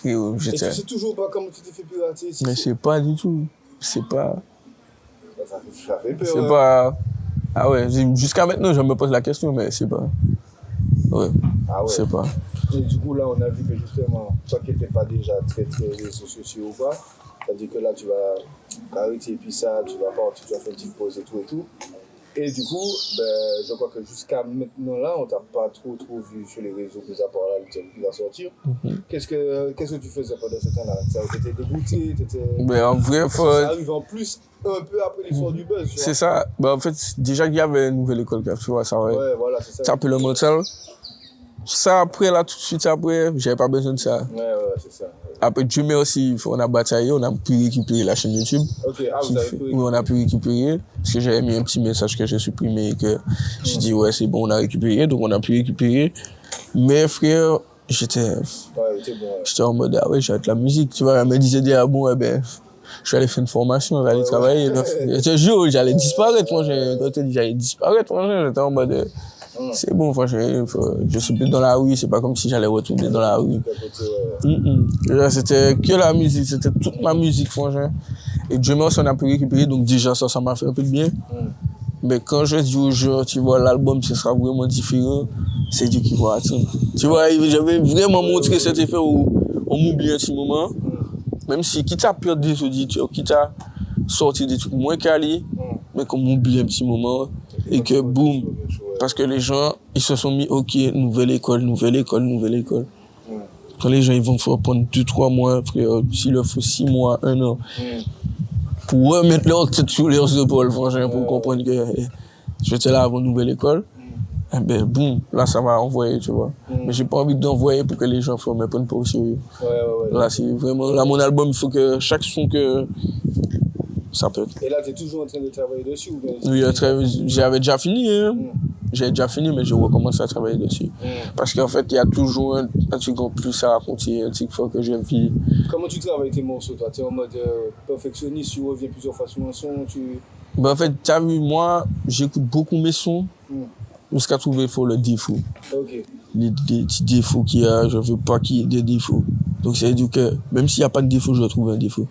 Et tu sais toujours pas comment tu t'es fait pirater? Mais c'est pas du tout. C'est pas. Ça fait peur. C'est pas. Ah ouais, jusqu'à maintenant, je me pose la question, mais c'est pas. Ouais. Ah ouais. C'est pas. Et du coup, là, on a vu que justement, toi qui n'étais pas déjà très réseaux sociaux ou pas, c'est-à-dire que là, tu vas arrêter et puis ça, tu vas partir, tu vas faire une petite pause et tout. Et du coup, ben, je crois que jusqu'à maintenant là, on t'a pas trop vu sur les réseaux, mis à part là, le qui va sortir. Qu'est-ce que tu faisais pendant ce temps-là? T'étais dégoûté, Ben, en vrai, ça arrive en plus un peu après l'histoire du buzz, tu vois. C'est ça. Ben, en fait, déjà qu'il y avait une nouvelle école, tu vois, ça, Ouais, voilà, c'est ça. ça peut le mental. Ça, après, là, tout de suite après, j'avais pas besoin de ça. Ouais, c'est ça. Après, Dieu merci, on a bataillé, on a pu récupérer la chaîne YouTube. Ok, vous avez pu récupérer. Oui, on a pu récupérer. Parce que j'avais mis un petit message que j'ai supprimé et que j'ai dit, ouais, c'est bon, on a récupéré. Donc, on a pu récupérer. Mais, frère, j'étais en mode, ah ouais, j'arrête la musique. Tu vois, elle me disait, ah bon, eh ben, je vais aller faire une formation, je vais aller travailler. Je te jure, j'allais disparaître, moi. Quand tu dis, j'allais disparaître, moi, j'étais en mode, c'est bon, franchement, je suis plus dans la rue, c'est pas comme si j'allais retourner dans la rue. Là, c'était que la musique, c'était toute ma musique, franchement. Et Dieu merci, on a pu récupérer, donc déjà ça m'a fait un peu de bien. Mais quand je dis aux gens, tu vois, l'album, ce sera vraiment différent, c'est Dieu qui va attendre. Tu vois, j'avais vraiment montré cet effet où on m'oublie un petit moment, même si quitte à perdre des auditeurs, quitte à sortir des trucs moins calés, mais qu'on m'oublie un petit moment, et que boum. Parce que les gens, ils se sont mis, ok, nouvelle école. Quand les gens, ils vont faire prendre 2-3 mois, frère, s'il leur faut 6 mois, 1 an, pour remettre leur tête sur leurs épaules, franchement, pour comprendre que j'étais là avant nouvelle école, eh ben, boum, là, ça m'a envoyé, tu vois. Mais j'ai pas envie d'envoyer pour que les gens me prennent pas au sérieux. Là, c'est vraiment, là, mon album, il faut que chaque son que ça peut être. Et là, t'es toujours en train de travailler dessus ou bien? Oui, j'avais déjà fini, hein. J'ai déjà fini, mais je recommence à travailler dessus. Parce qu'en fait, il y a toujours un truc en plus à raconter, un truc fort que j'aime vivre. Comment tu travailles tes morceaux, toi? T'es en mode perfectionniste, tu reviens plusieurs fois sur un son, Ben, en fait, t'as vu, moi, j'écoute beaucoup mes sons, jusqu'à trouver il faut le défaut. Ok. Les petits défauts qu'il y a, je veux pas qu'il y ait des défauts. Donc, ça veut dire que même s'il n'y a pas de défaut, je vais trouver un défaut.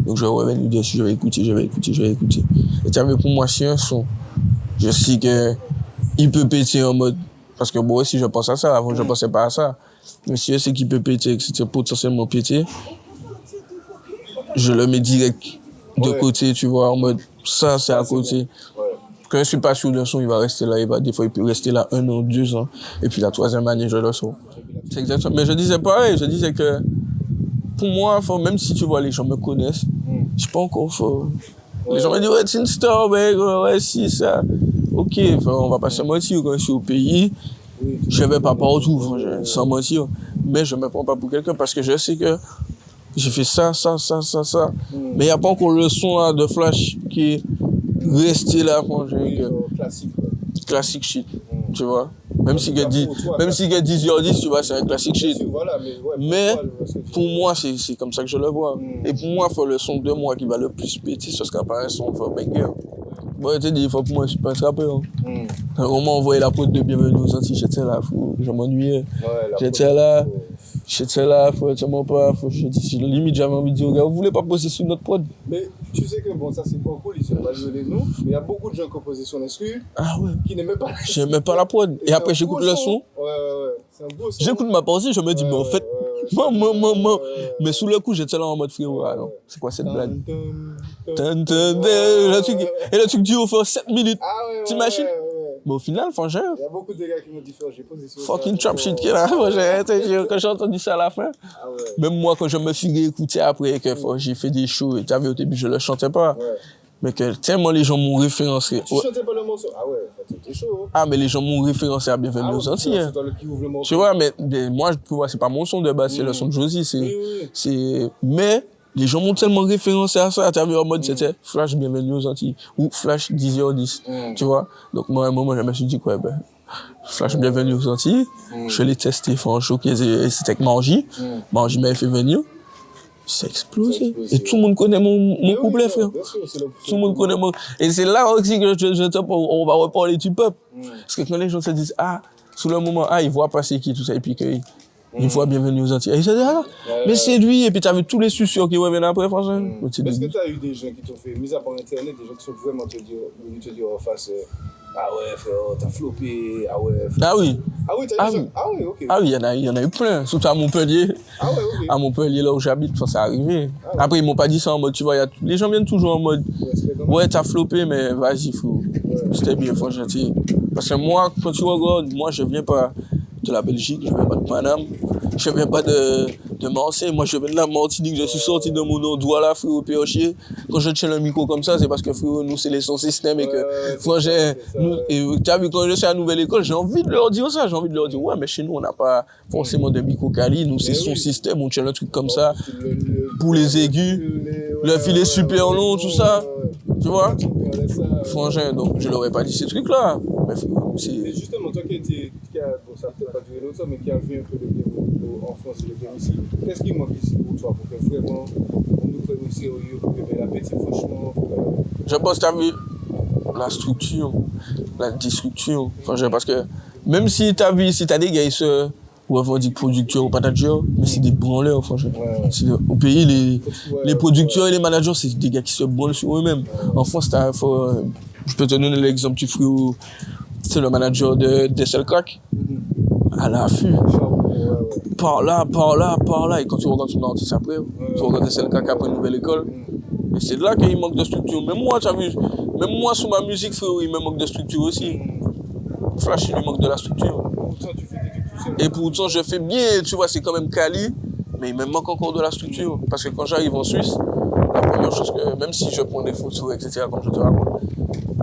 Donc, je vais revenir dessus, je vais écouter. Et t'as vu, pour moi, c'est un son. Je sais que il peut péter en mode. Parce que moi aussi, je pense à ça. Avant, je pensais pas à ça. Mais si je sais qu'il peut péter, que c'était potentiellement péter, je le mets direct de côté, tu vois, en mode, ça, c'est à côté. Quand je suis pas sûr d'un son, il va rester là. Des fois, il peut rester là 1 an, 2 ans. Et puis, la 3e année, je le sors. C'est exactement. Mais je disais pareil. Je disais que, pour moi, même si tu vois, les gens me connaissent, je suis pas encore fort. Les gens me disent, ouais, c'est une star, ouais, si, ça. Ok, on va pas se mentir, quand je suis au pays, je vais pas partout, sans mentir. Mais je me prends pas pour quelqu'un parce que je sais que j'ai fait ça. Mais il n'y a pas encore le son là, de Flash qui est resté là, classique shit, tu vois. Même si il y a 10h10, tu vois, c'est un classique shit. Mais pour moi, c'est comme ça que je le vois. Et pour moi, il faut le son de moi qui va le plus péter, ce sera pas un son for banger. Bon, je te dis, il faut pour moi, je suis pas un trappeur. On m'a envoyé la pote de Bienvenue aux Antilles, j'étais là, je m'ennuyais. J'étais là, tellement pas, limite j'avais envie de dire, gars, vous voulez pas poser sur notre prod? Mais tu sais que bon, ça c'est pas cool, ils sont pas désolés de nous, mais il y a beaucoup de gens qui ont posé sur l'instru qui n'aimaient pas. J'aimais pas la prod. Et après j'écoute le son. C'est un beau son. J'écoute ma partie, je me dis, mais en fait, mais sous le coup, j'étais là en mode frérot, non, c'est quoi cette blague? Et le truc dure pour 7 minutes. T'imagines? Mais au final, franchement, il y a beaucoup de gars qui m'ont dit, j'ai posé sur fucking trap shit qui est là. Quand j'ai entendu ça à la fin, même moi, quand je me suis réécouté après, que j'ai fait des shows, et tu vu au début, je le chantais pas. Mais que tellement les gens m'ont référencé. Tu chantais pas le morceau? Ah ouais, c'était chaud. Ah, mais les gens m'ont référencé à Bienvenue aux Antilles. C'est toi qui ouvre le morceau. Tu vois, mais moi, c'est pas mon son de base, c'est le son de Josie. Mais les gens m'ont tellement référencé à ça, t'as vu en mode c'était Flash Bienvenue aux Antilles ou Flash 10h10, tu vois. Donc moi à un moment je me suis dit quoi, Flash Bienvenue aux Antilles, je l'ai testé, franchement, c'était avec Margie m'avait fait venir, c'est explosé. Et tout le monde connaît mon couplet, frère. Tout le monde connaît mon... Et c'est là aussi que on va reparler du peuple. Parce que quand les gens se disent, sous le moment, ils voient passer qui, tout ça, et puis une fois Bienvenue aux Antilles. Et ils se disent, mais c'est lui, et puis t'as vu tous les suceurs qui reviennent après, franchement. Est-ce que t'as eu des gens qui t'ont fait, mis à part Internet, des gens qui sont vraiment venus te dire en face, ah ouais, frère, t'as floppé, ah ouais, frère. Ah oui. Ah oui, t'as dit ça? Ah oui, ok. Ah oui, il y en a eu plein, surtout à Montpellier. Ah ouais, ok. À Montpellier, là où j'habite, ça arrivé. Après, ils m'ont pas dit ça en mode, tu vois, les gens viennent toujours en mode, ouais, t'as floppé, mais vas-y, C'était bien, franchement. Parce que moi, quand tu regardes, moi, je viens pas de la Belgique, je viens pas de Paname, je viens pas de Marseille, moi, je viens de la Martinique, je suis sorti de mon endroit là, frérot, péochier. Quand je tiens le micro comme ça, c'est parce que, frérot, nous, c'est les sons système et que, franchement, tu as vu, quand je suis à la nouvelle école, j'ai envie de leur dire ça, j'ai envie de leur dire, ouais, mais chez nous, on n'a pas forcément de micro quali, nous, c'est son système, on tient un truc comme ça, pour les aigus, le filet super long, tout ça. Tu vois? Frangin, donc je l'aurais pas dit ces trucs-là. Mais justement, toi qui a, bon, ça peut-être pas durer longtemps, mais qui a vu un peu de game en France et le game ici, qu'est-ce qui manque ici pour toi, pour que vraiment on nous prenne ici au lieu de la petite, franchement? Je pense que tu as vu la structure, la déstructure. Frangin, parce que même si tu as vu, si tu as des gars ici, ou revendiquent producteurs ou managers, mais c'est des branleurs, franchement. Au pays, les producteurs et les managers, c'est des gars qui se branlent sur eux-mêmes. En France, je peux te donner l'exemple du frérot, c'est le manager de SLCrack, à l'affût. Par là, et quand tu regardes son artiste après, tu regardes SLCrack après une nouvelle école, et c'est là qu'il manque de structure. Même moi, tu as vu, même moi, sur ma musique, frérot, il me manque de structure aussi. Flash, il lui manque de la structure. Et pourtant, je fais bien, tu vois, c'est quand même quali, mais il me manque encore de la structure. Parce que quand j'arrive en Suisse, la première chose que, même si je prends des photos, etc., comme je te raconte,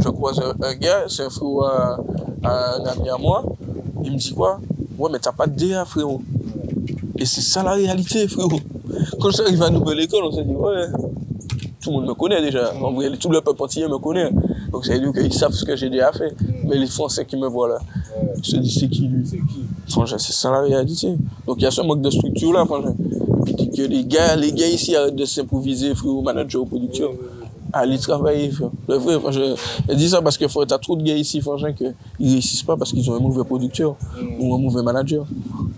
je croise un gars, c'est un frérot, un ami à moi, il me dit quoi? Ouais, mais t'as pas de DA, frérot. Et c'est ça la réalité, frérot. Quand j'arrive à Nouvelle École, on se dit, ouais, tout le monde me connaît déjà. En vrai, tout le peuple entier me connaît. Donc ça veut dire qu'ils savent ce que j'ai déjà fait. Mais les Français qui me voient là, ils se disent, c'est qui lui? Franchement, c'est ça la réalité. Donc il y a ce manque de structure là, franchement. Et puis que les gars ici arrêtent de s'improviser, frérot, manager ou producteur. Allez travailler, frère. Le vrai, franchement. Je dis ça parce que t'as trop de gars ici, franchement, qu'ils ne réussissent pas parce qu'ils ont un mauvais producteur ou un mauvais manager.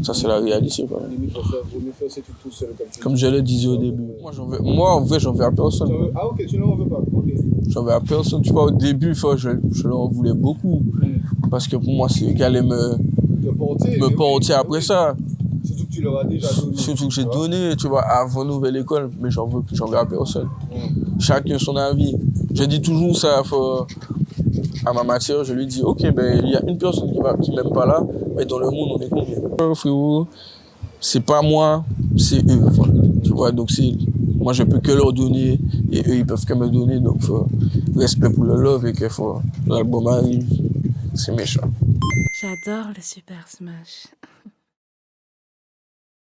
Ça, c'est la réalité. Comme je le disais au début. Moi, en vrai, j'en veux à personne. Ah, ok, tu n'en veux pas. Okay. J'en veux à personne. Tu vois, au début, je leur en voulais beaucoup. Parce que pour moi, c'est qu'ils allaient me porter après ça. Surtout que tu leur as déjà donné. Surtout que j'ai donné, tu vois, avant Nouvelle École, mais j'en veux à personne. Chacun son avis. Je dis toujours ça à ma matière, je lui dis, ok, ben il y a une personne qui m'aime pas là, mais dans le monde, on est combien? Frérot, c'est pas moi, c'est eux. Voilà. Tu vois, donc moi je peux que leur donner et eux ils peuvent que me donner, donc respect pour le love et que l'album arrive, c'est méchant. J'adore le Super Smash.